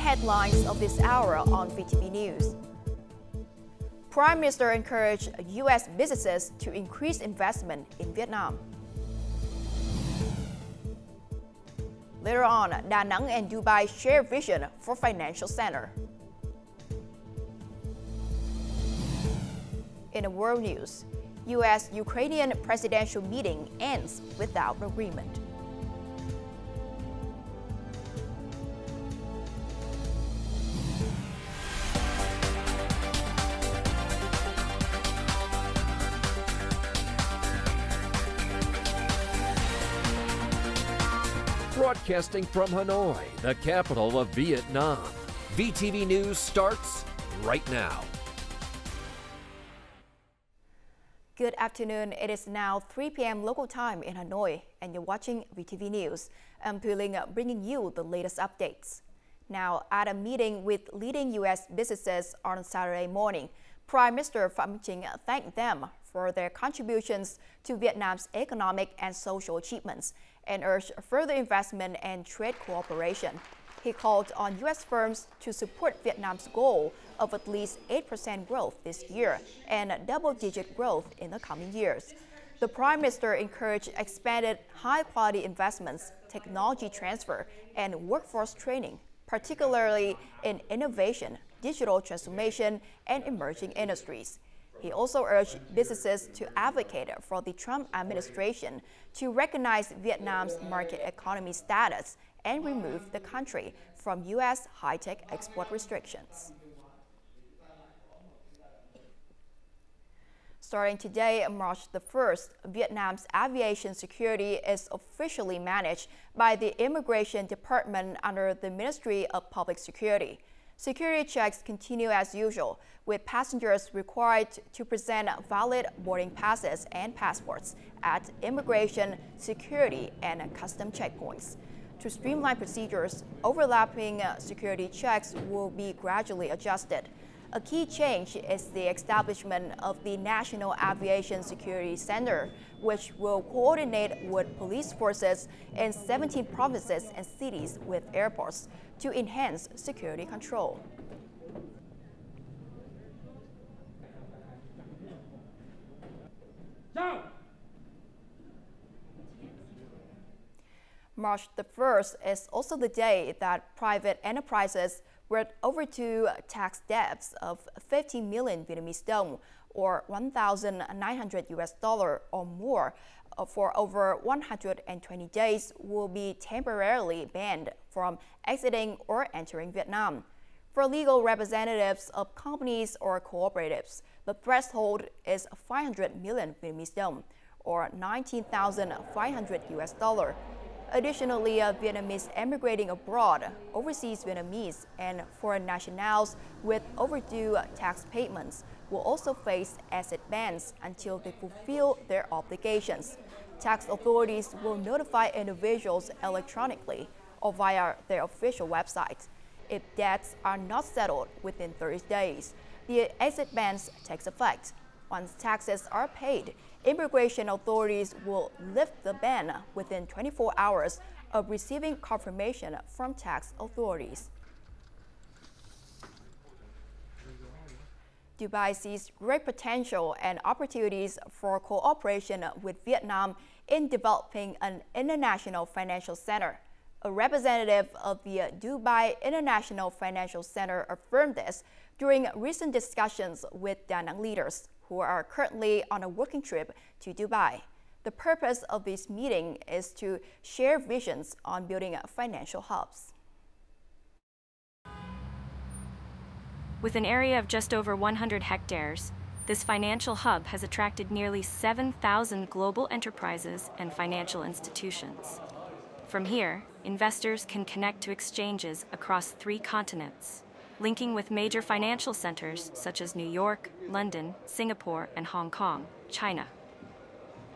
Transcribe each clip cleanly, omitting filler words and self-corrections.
headlines of this hour on VTV News. Prime Minister encouraged U.S. businesses to increase investment in Vietnam. Later on, Da Nang and Dubai share vision for financial center. In the world news, U.S.-Ukrainian presidential meeting ends without agreement. Broadcasting from Hanoi, the capital of Vietnam, VTV News starts right now. Good afternoon. It is now 3 p.m. local time in Hanoi, and you're watching VTV News. I'm Phie bringing you the latest updates. Now, at a meeting with leading U.S. businesses on Saturday morning, Prime Minister Phie thanked them for their contributions to Vietnam's economic and social achievements and urged further investment and trade cooperation. He called on U.S. firms to support Vietnam's goal of at least 8% growth this year and double-digit growth in the coming years. The Prime Minister encouraged expanded high-quality investments, technology transfer, and workforce training, particularly in innovation, digital transformation, and emerging industries. He also urged businesses to advocate for the Trump administration to recognize Vietnam's market economy status and remove the country from U.S. high-tech export restrictions. Starting today, March the 1st, Vietnam's aviation security is officially managed by the Immigration Department under the Ministry of Public Security. Security checks continue as usual, with passengers required to present valid boarding passes and passports at immigration, security, and custom checkpoints. To streamline procedures, overlapping security checks will be gradually adjusted. A key change is the establishment of the National Aviation Security Center, which will coordinate with police forces in 17 provinces and cities with airports to enhance security control. No. March the 1st is also the day that private enterprises with overdue tax debts of 50 million Vietnamese dong, or $1,900 or more, for over 120 days will be temporarily banned from exiting or entering Vietnam. For legal representatives of companies or cooperatives, the threshold is 500 million Vietnamese dong, or $19,500. Additionally, Vietnamese emigrating abroad, overseas Vietnamese, and foreign nationals with overdue tax payments will also face asset bans until they fulfill their obligations. Tax authorities will notify individuals electronically or via their official website. If debts are not settled within 30 days, the exit bans takes effect. Once taxes are paid, immigration authorities will lift the ban within 24 hours of receiving confirmation from tax authorities. Dubai sees great potential and opportunities for cooperation with Vietnam in developing an international financial center. A representative of the Dubai International Financial Center affirmed this during recent discussions with Da Nang leaders, who are currently on a working trip to Dubai. The purpose of this meeting is to share visions on building financial hubs. With an area of just over 100 hectares, this financial hub has attracted nearly 7,000 global enterprises and financial institutions. From here, investors can connect to exchanges across 3 continents, linking with major financial centers such as New York, London, Singapore, and Hong Kong, China.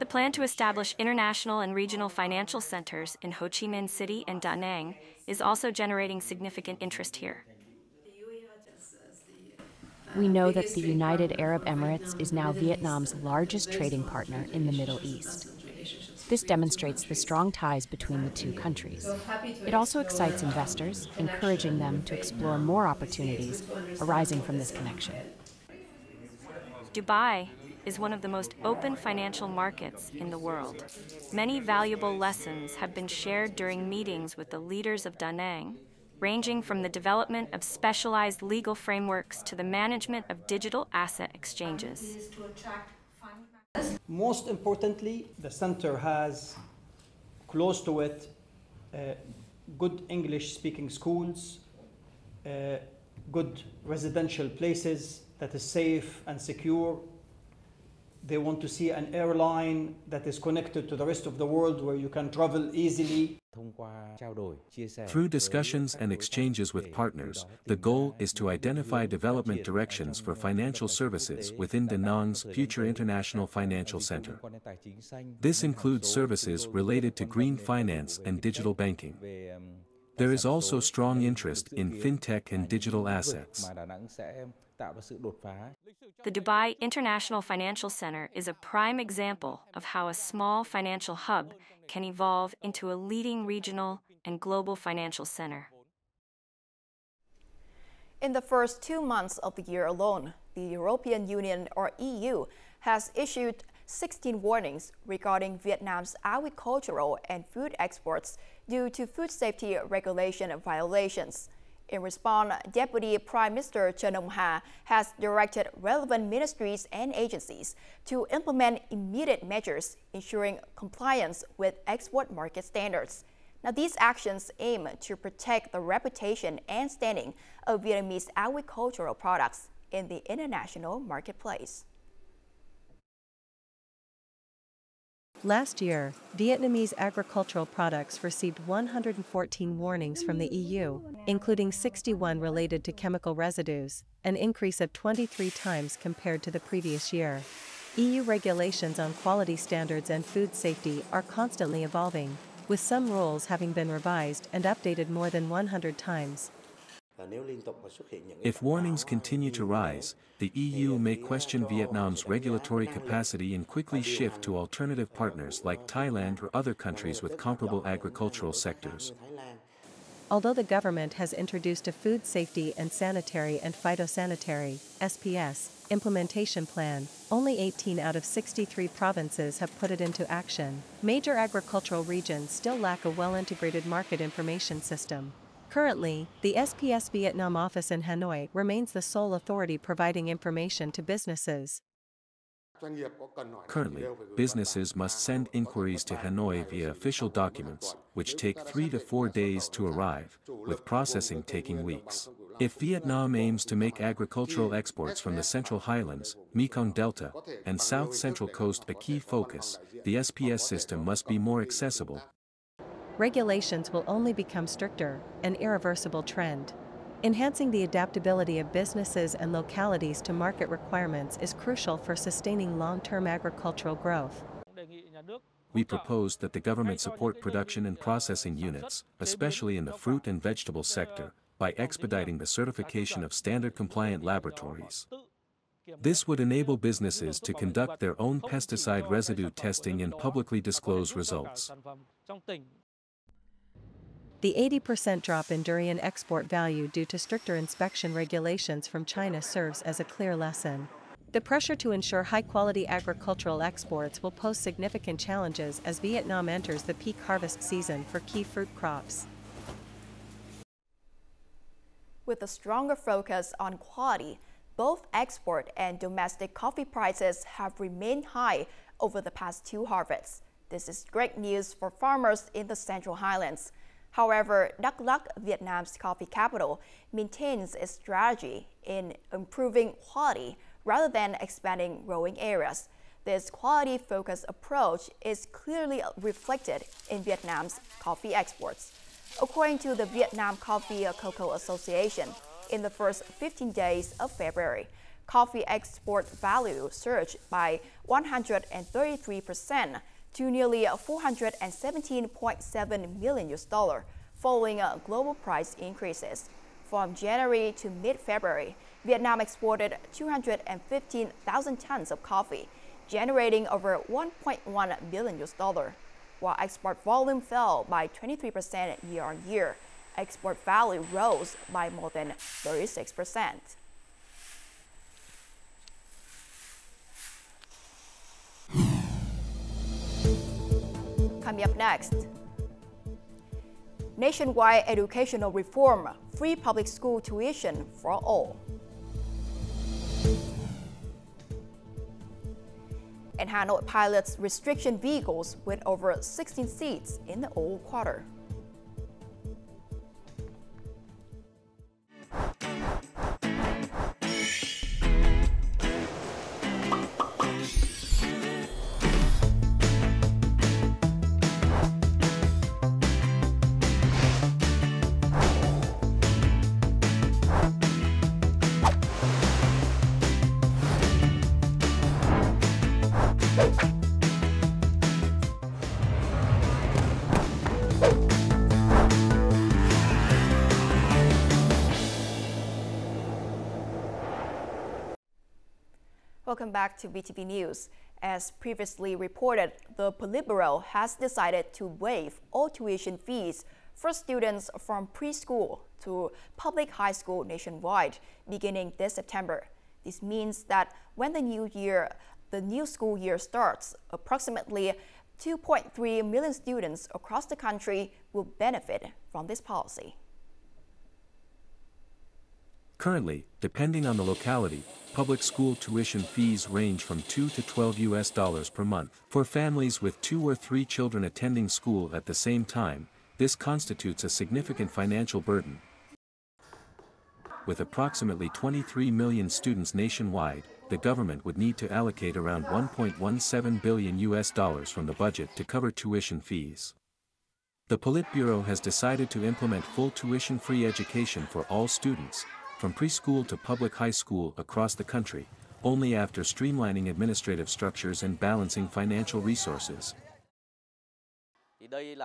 The plan to establish international and regional financial centers in Ho Chi Minh City and Da Nang is also generating significant interest here. We know that the United Arab Emirates is now Vietnam's largest trading partner in the Middle East. This demonstrates the strong ties between the two countries. It also excites investors, encouraging them to explore more opportunities arising from this connection. Dubai is one of the most open financial markets in the world. Many valuable lessons have been shared during meetings with the leaders of Da Nang, ranging from the development of specialized legal frameworks to the management of digital asset exchanges. Most importantly, the center has close to it good English-speaking schools, good residential places that is safe and secure. They want to see an airline that is connected to the rest of the world where you can travel easily. Through discussions and exchanges with partners, the goal is to identify development directions for financial services within Da Nang's future International Financial Center. This includes services related to green finance and digital banking. There is also strong interest in fintech and digital assets. The Dubai International Financial Center is a prime example of how a small financial hub can evolve into a leading regional and global financial center. In the first 2 months of the year alone, the European Union, or EU, has issued 16 warnings regarding Vietnam's agricultural and food exports due to food safety regulation violations. In response, Deputy Prime Minister Trần Ông Hà has directed relevant ministries and agencies to implement immediate measures ensuring compliance with export market standards. Now, these actions aim to protect the reputation and standing of Vietnamese agricultural products in the international marketplace. Last year, Vietnamese agricultural products received 114 warnings from the EU, including 61 related to chemical residues, an increase of 23 times compared to the previous year. EU regulations on quality standards and food safety are constantly evolving, with some rules having been revised and updated more than 100 times. If warnings continue to rise, the EU may question Vietnam's regulatory capacity and quickly shift to alternative partners like Thailand or other countries with comparable agricultural sectors. Although the government has introduced a Food Safety and Sanitary and Phytosanitary (SPS) implementation plan, only 18 out of 63 provinces have put it into action. Major agricultural regions still lack a well-integrated market information system. Currently, the SPS Vietnam office in Hanoi remains the sole authority providing information to businesses. Currently, businesses must send inquiries to Hanoi via official documents, which take 3 to 4 days to arrive, with processing taking weeks. If Vietnam aims to make agricultural exports from the Central Highlands, Mekong Delta, and South Central Coast a key focus, the SPS system must be more accessible. Regulations will only become stricter, an irreversible trend. Enhancing the adaptability of businesses and localities to market requirements is crucial for sustaining long-term agricultural growth. We propose that the government support production and processing units, especially in the fruit and vegetable sector, by expediting the certification of standard-compliant laboratories. This would enable businesses to conduct their own pesticide residue testing and publicly disclose results. The 80% drop in durian export value due to stricter inspection regulations from China serves as a clear lesson. The pressure to ensure high-quality agricultural exports will pose significant challenges as Vietnam enters the peak harvest season for key fruit crops. With a stronger focus on quality, both export and domestic coffee prices have remained high over the past 2 harvests. This is great news for farmers in the Central Highlands. However, Đắk Lắk, Vietnam's coffee capital, maintains its strategy in improving quality rather than expanding growing areas. This quality-focused approach is clearly reflected in Vietnam's coffee exports. According to the Vietnam Coffee Cocoa Association, in the first 15 days of February, coffee export value surged by 133% to nearly $417.7 million, following global price increases. From January to mid-February, Vietnam exported 215,000 tons of coffee, generating over $1.1 billion. while export volume fell by 23% year-on-year. Export value rose by more than 36%. Coming up next, nationwide educational reform, free public school tuition for all. And Hanoi pilots restriction vehicles with over 16 seats in the old quarter. Welcome back to VTV News. As previously reported, the Politburo has decided to waive all tuition fees for students from preschool to public high school nationwide beginning this September. This means that when the new school year starts, approximately 2.3 million students across the country will benefit from this policy. Currently, depending on the locality, public school tuition fees range from $2 to $12 per month. For families with 2 or 3 children attending school at the same time, this constitutes a significant financial burden. With approximately 23 million students nationwide, the government would need to allocate around $1.17 billion from the budget to cover tuition fees. The Politburo has decided to implement full tuition-free education for all students, from preschool to public high school across the country, only after streamlining administrative structures and balancing financial resources.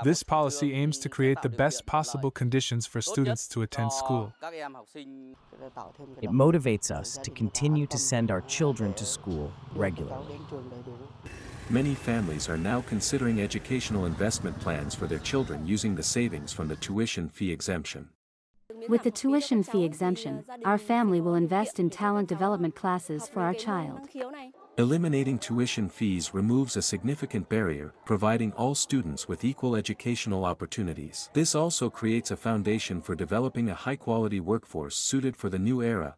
This policy aims to create the best possible conditions for students to attend school. It motivates us to continue to send our children to school regularly. Many families are now considering educational investment plans for their children using the savings from the tuition fee exemption. With the tuition fee exemption, our family will invest in talent development classes for our child. Eliminating tuition fees removes a significant barrier, providing all students with equal educational opportunities. This also creates a foundation for developing a high-quality workforce suited for the new era.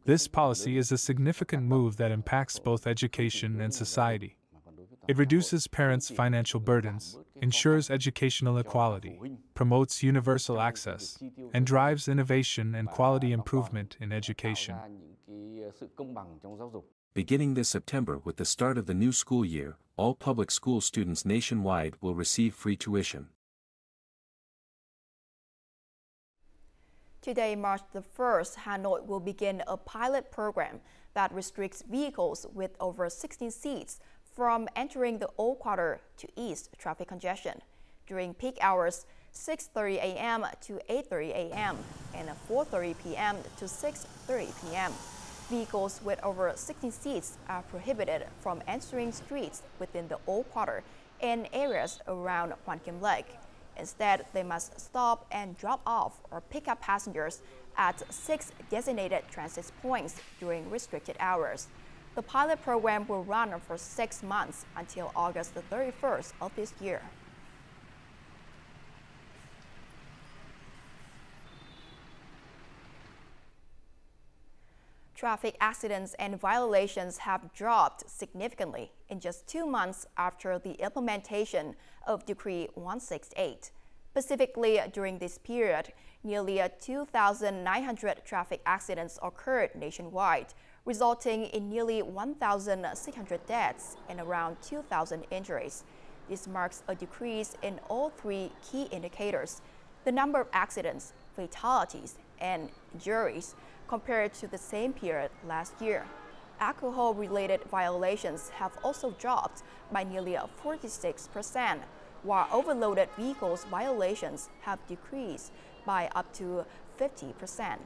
This policy is a significant move that impacts both education and society. It reduces parents' financial burdens, ensures educational equality, promotes universal access, and drives innovation and quality improvement in education. Beginning this September with the start of the new school year, all public school students nationwide will receive free tuition. Today, March the 1st, Hanoi will begin a pilot program that restricts vehicles with over 16 seats from entering the Old Quarter to ease traffic congestion during peak hours 6:30 a.m. to 8:30 a.m. and 4:30 p.m. to 6:30 p.m. Vehicles with over 16 seats are prohibited from entering streets within the Old Quarter and areas around Hwan Kim Lake. Instead, they must stop and drop off or pick up passengers at 6 designated transit points during restricted hours. The pilot program will run for 6 months until August the 31st of this year. Traffic accidents and violations have dropped significantly in just 2 months after the implementation of Decree 168. Specifically, during this period, nearly 2,900 traffic accidents occurred nationwide, resulting in nearly 1,600 deaths and around 2,000 injuries. This marks a decrease in all 3 key indicators: the number of accidents, fatalities, and injuries, compared to the same period last year. Alcohol-related violations have also dropped by nearly 46%, while overloaded vehicles violations have decreased by up to 50%.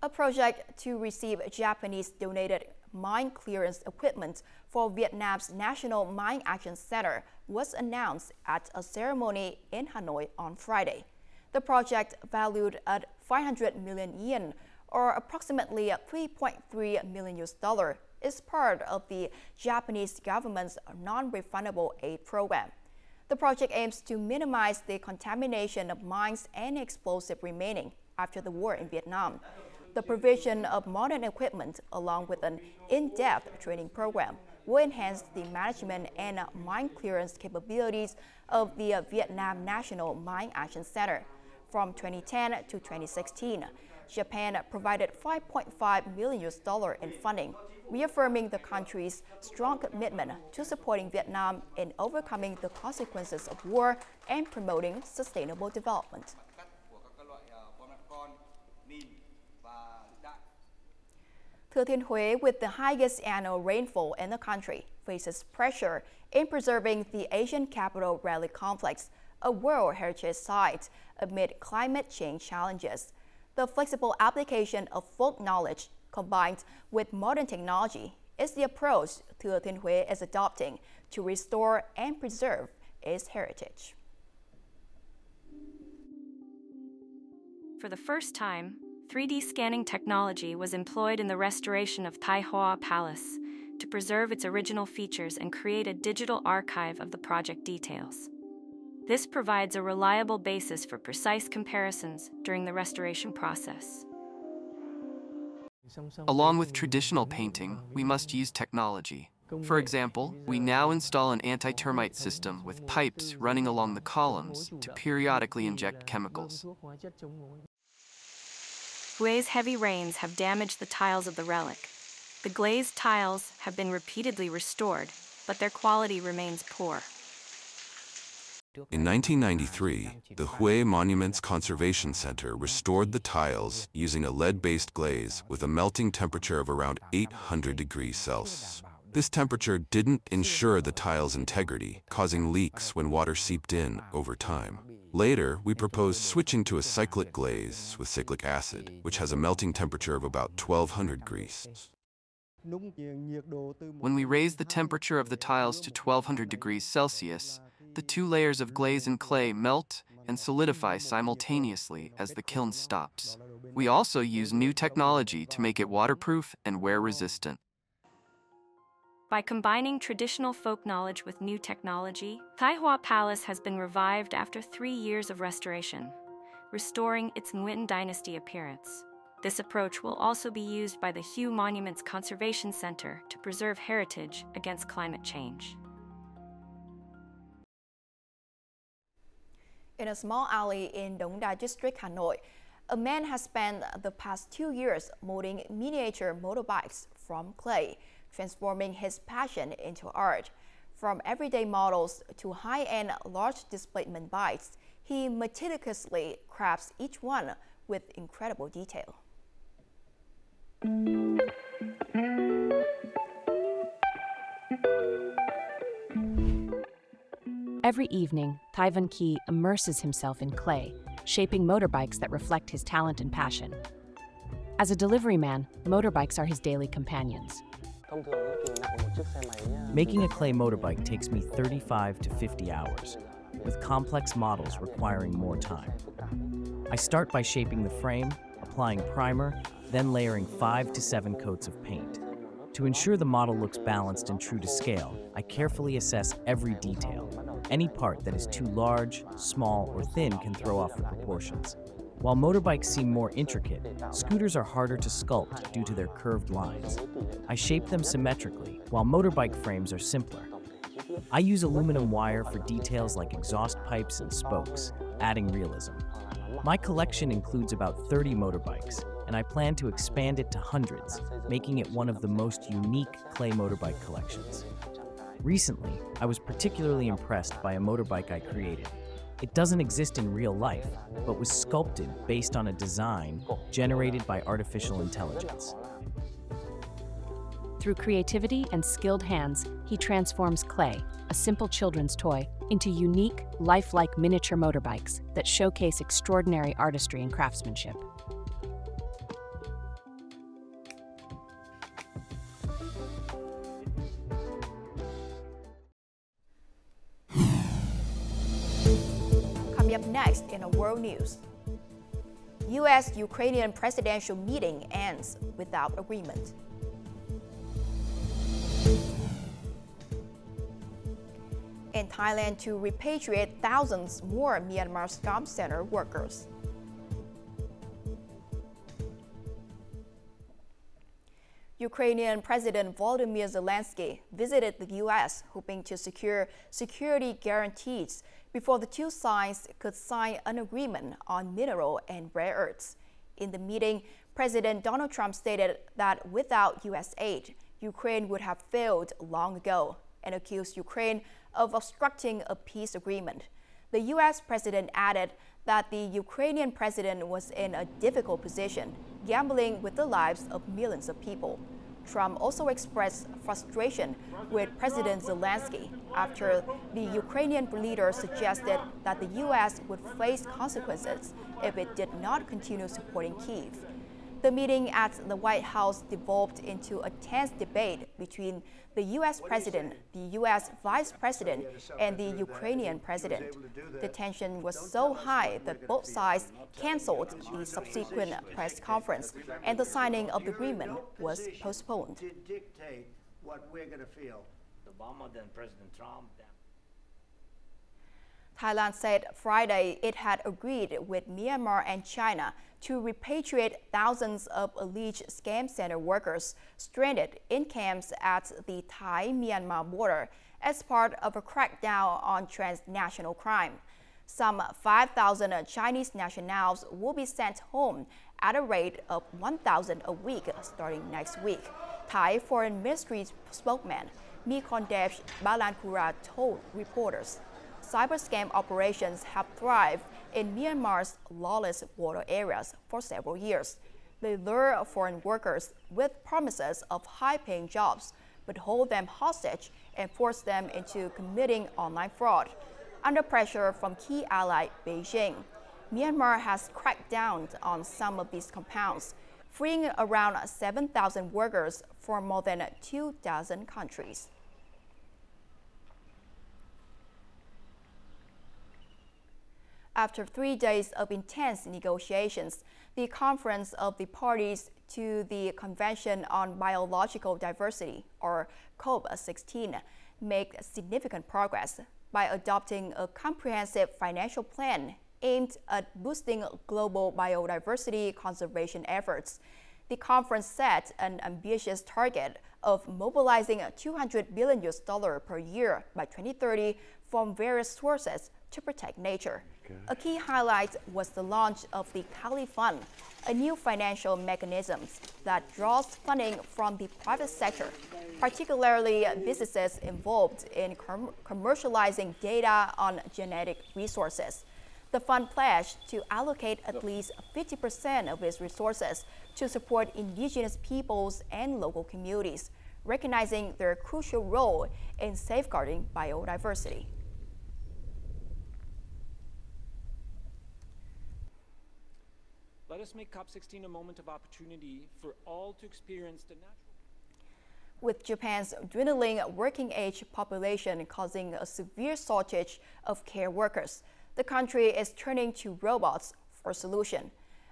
A project to receive Japanese donated mine clearance equipment for Vietnam's National Mine Action Center was announced at a ceremony in Hanoi on Friday. The project, valued at 500 million yen, or approximately $3.3 million, is part of the Japanese government's non-refundable aid program. The project aims to minimize the contamination of mines and explosive remaining after the war in Vietnam. The provision of modern equipment, along with an in-depth training program, will enhance the management and mine clearance capabilities of the Vietnam National Mine Action Center. From 2010 to 2016, Japan provided $5.5 million in funding, reaffirming the country's strong commitment to supporting Vietnam in overcoming the consequences of war and promoting sustainable development. Thừa Thiên Huế, with the highest annual rainfall in the country, faces pressure in preserving the Asian Capital Rally Complex, a World Heritage Site, amid climate change challenges. The flexible application of folk knowledge combined with modern technology is the approach Thừa Thiên Huế is adopting to restore and preserve its heritage. For the first time, 3D scanning technology was employed in the restoration of Thái Hoa Palace to preserve its original features and create a digital archive of the project details. This provides a reliable basis for precise comparisons during the restoration process. Along with traditional painting, we must use technology. For example, we now install an anti-termite system with pipes running along the columns to periodically inject chemicals. Hue's heavy rains have damaged the tiles of the relic. The glazed tiles have been repeatedly restored, but their quality remains poor. In 1993, the Hue Monuments Conservation Center restored the tiles using a lead-based glaze with a melting temperature of around 800 degrees Celsius. This temperature didn't ensure the tile's integrity, causing leaks when water seeped in over time. Later, we proposed switching to a cyclic glaze with cyclic acid, which has a melting temperature of about 1200 degrees. When we raise the temperature of the tiles to 1200 degrees Celsius, the two layers of glaze and clay melt and solidify simultaneously as the kiln stops. We also use new technology to make it waterproof and wear-resistant. By combining traditional folk knowledge with new technology, Thái Hoa Palace has been revived after 3 years of restoration, restoring its Nguyen Dynasty appearance. This approach will also be used by the Hue Monuments Conservation Center to preserve heritage against climate change. In a small alley in Đông Đa District, Hanoi, a man has spent the past 2 years molding miniature motorbikes from clay, transforming his passion into art. From everyday models to high-end large displacement bikes, he meticulously crafts each one with incredible detail. Every evening, Phie immerses himself in clay, shaping motorbikes that reflect his talent and passion. As a delivery man, motorbikes are his daily companions. Making a clay motorbike takes me 35 to 50 hours, with complex models requiring more time. I start by shaping the frame, applying primer, then layering 5 to 7 coats of paint. To ensure the model looks balanced and true to scale, I carefully assess every detail. Any part that is too large, small, or thin can throw off the proportions. While motorbikes seem more intricate, scooters are harder to sculpt due to their curved lines. I shape them symmetrically, while motorbike frames are simpler. I use aluminum wire for details like exhaust pipes and spokes, adding realism. My collection includes about 30 motorbikes, and I plan to expand it to hundreds, making it one of the most unique clay motorbike collections. Recently, I was particularly impressed by a motorbike I created. It doesn't exist in real life, but was sculpted based on a design generated by artificial intelligence. Through creativity and skilled hands, he transforms clay, a simple children's toy, into unique, lifelike miniature motorbikes that showcase extraordinary artistry and craftsmanship. Coming up next in a world news. U.S.-Ukrainian presidential meeting ends without agreement. In Thailand to repatriate thousands more Myanmar scam center workers. Ukrainian President Volodymyr Zelensky visited the U.S. hoping to secure security guarantees before the two sides could sign an agreement on mineral and rare earths. In the meeting, President Donald Trump stated that without U.S. aid, Ukraine would have failed long ago and accused Ukraine of obstructing a peace agreement. The U.S. president added that the Ukrainian president was in a difficult position, gambling with the lives of millions of people. Trump also expressed frustration with President Zelensky after the Ukrainian leader suggested that the U.S. would face consequences if it did not continue supporting Kyiv. The meeting at the White House devolved into a tense debate between the U.S. president, the U.S. vice president, and the Ukrainian president. The tension was so high that both sides canceled the subsequent press conference, and the signing of the agreement was postponed. Thailand said Friday it had agreed with Myanmar and China to repatriate thousands of alleged scam center workers stranded in camps at the Thai-Myanmar border as part of a crackdown on transnational crime. Some 5,000 Chinese nationals will be sent home at a rate of 1,000 a week starting next week, Thai Foreign Ministry spokesman Mikondesh Balankura told reporters. Cyber scam operations have thrived in Myanmar's lawless border areas for several years. They lure foreign workers with promises of high-paying jobs, but hold them hostage and force them into committing online fraud. Under pressure from key ally Beijing, Myanmar has cracked down on some of these compounds, freeing around 7,000 workers from more than 2,000 countries. After 3 days of intense negotiations, the Conference of the Parties to the Convention on Biological Diversity, or COP16, made significant progress by adopting a comprehensive financial plan aimed at boosting global biodiversity conservation efforts. The conference set an ambitious target of mobilizing $200 billion per year by 2030 from various sources to protect nature. A key highlight was the launch of the Kali Fund, a new financial mechanism that draws funding from the private sector, particularly businesses involved in commercializing data on genetic resources. The fund pledged to allocate at least 50% of its resources to support indigenous peoples and local communities, recognizing their crucial role in safeguarding biodiversity. Let us make COP16 a moment of opportunity for all to experience the natural. With Japan's dwindling working-age population causing a severe shortage of care workers, the country is turning to robots for a solution.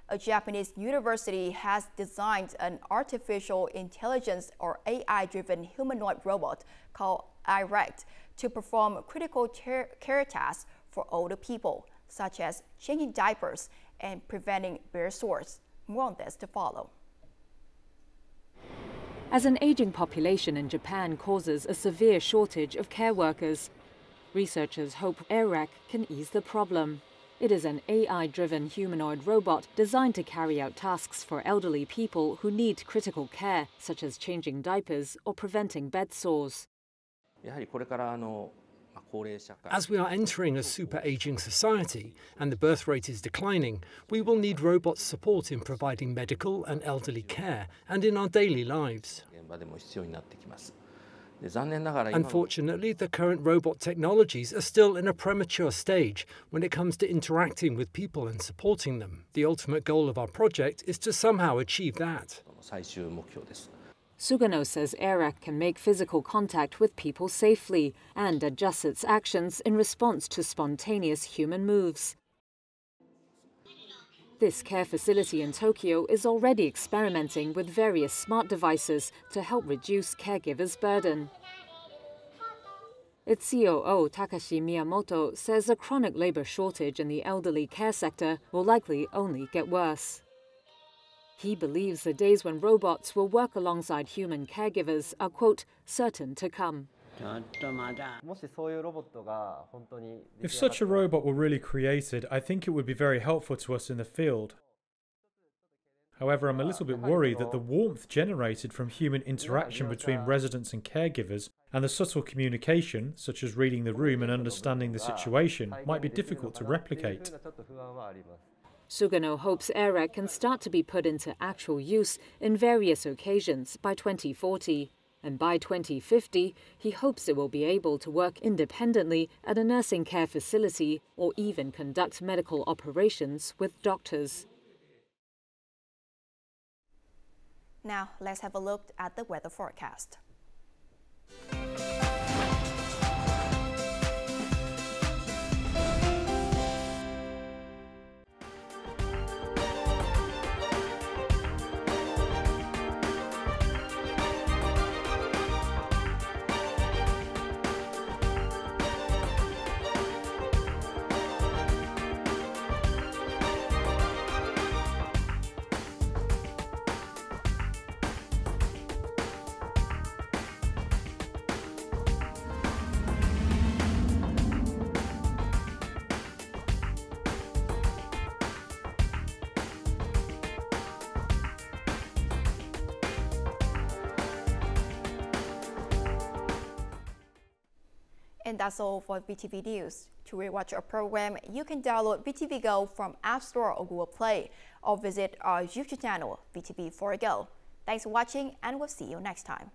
A Japanese university has designed an artificial intelligence or AI-driven humanoid robot called iRect to perform critical care tasks for older people, such as changing diapers and preventing bare sores. More on this to follow. As an aging population in Japan causes a severe shortage of care workers, researchers hope iRect can ease the problem. It is an AI-driven humanoid robot designed to carry out tasks for elderly people who need critical care, such as changing diapers or preventing bed sores. As we are entering a super-aging society and the birth rate is declining, we will need robots' support in providing medical and elderly care and in our daily lives. Unfortunately, the current robot technologies are still in a premature stage when it comes to interacting with people and supporting them. The ultimate goal of our project is to somehow achieve that. Sugano says iRect can make physical contact with people safely and adjusts its actions in response to spontaneous human moves. This care facility in Tokyo is already experimenting with various smart devices to help reduce caregivers' burden. Its COO, Takashi Miyamoto, says a chronic labor shortage in the elderly care sector will likely only get worse. He believes the days when robots will work alongside human caregivers are, quote, certain to come. If such a robot were really created, I think it would be very helpful to us in the field. However, I'm a little bit worried that the warmth generated from human interaction between residents and caregivers and the subtle communication, such as reading the room and understanding the situation, might be difficult to replicate. Sugano hopes AIREC can start to be put into actual use in various occasions by 2040. And by 2050, he hopes it will be able to work independently at a nursing care facility or even conduct medical operations with doctors. Now, let's have a look at the weather forecast. And that's all for VTV News. To rewatch our program, you can download VTVgo from App Store or Google Play, or visit our YouTube channel, VTV4Go. Thanks for watching, and we'll see you next time.